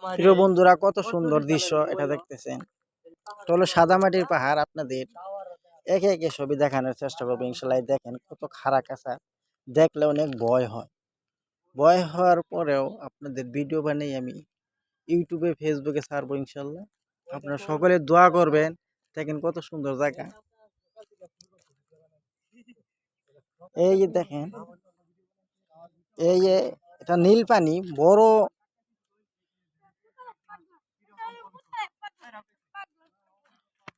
প্রিয় বন্ধুরা, কত সুন্দর দৃশ্য এটা দেখতেছেন। এটা হলো সাদামাটির পাহাড়। আপনাদের একে একে ছবি দেখানোর চেষ্টা করবো ইনশাল্লাহ। দেখেন কত খাড়া কাছা, দেখলে অনেক ভয় হয়। ভয় হওয়ার পরেও আপনাদের ভিডিও বানিয়ে আমি ইউটিউবে ফেসবুকে ছাড়বো ইনশাল্লাহ। আপনারা সকলে দোয়া করবেন। দেখেন কত সুন্দর জায়গা। এই যে দেখেন, এই যে এটা নীল পানি, বড়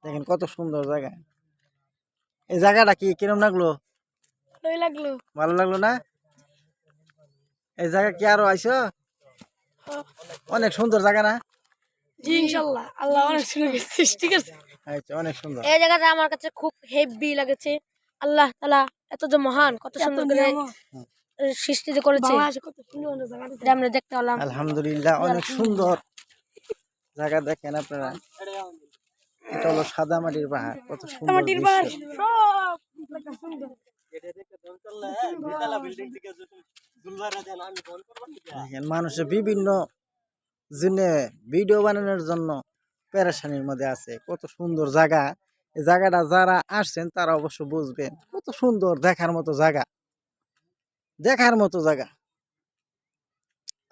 দেখেন কত সুন্দর জায়গা। এই জায়গাটা কিরম লাগলো? ভালো লাগলো না? এই জায়গা কি আরো আইছো? অনেক সুন্দর জায়গা না? জি ইনশাআল্লাহ, আল্লাহ অনেক সুন্দর সৃষ্টি করেছে। আচ্ছা, অনেক সুন্দর। এই জায়গাটা আমার কাছে খুব হেভি লাগেছে। আল্লাহ তাআলা এত যে মহান, কত সুন্দর করে সৃষ্টি করেছে, আমরা দেখতে পেলাম। আলহামদুলিল্লাহ, অনেক সুন্দর জায়গা। দেখেন আপনারা, এটা হলো সাদামাটির পাহাড়। কত সুন্দর দৃশ্য। দেখেন মানুষের বিভিন্ন জিনে ভিডিও বানানোর জন্য পেরেশানির মধ্যে আছে। কত সুন্দর জায়গা। এই জায়গাটা যারা আসছেন তারা অবশ্য বুঝবেন কত সুন্দর, দেখার মতো জায়গা, দেখার মতো জায়গা।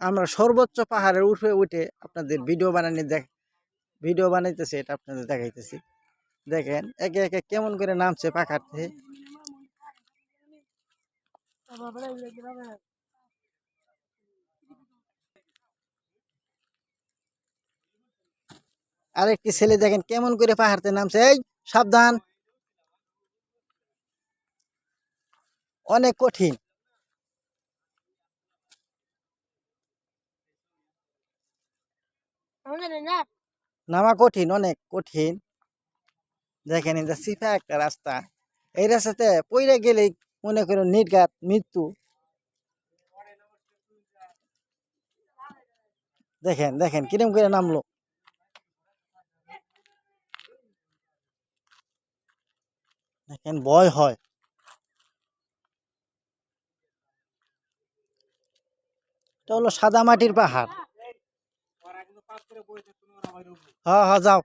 আমরা সর্বোচ্চ পাহাড়ে উঠে আপনাদের ভিডিও বানাইতেছি, এটা আপনাদের দেখাইতেছি। দেখেন একে একে কেমন করে নামছে পাহাড় থেকে। আরেকটি ছেলে দেখেন কেমন করে পাহাড়তে নামছে। এই সাবধান, অনেক কঠিন। নামা কঠিন, অনেক কঠিন। দেখেন এটা সিফা একটা রাস্তা। এই রাস্তাতে পইরা গেলেই মনে করো নির্ঘাত মৃত্যু। দেখেন দেখেন কিরম করে নামলো। দেখেন ভয় হয়। এটা হলো সাদামাটির পাহাড়। হ্যাঁ হ্যাঁ, যাও।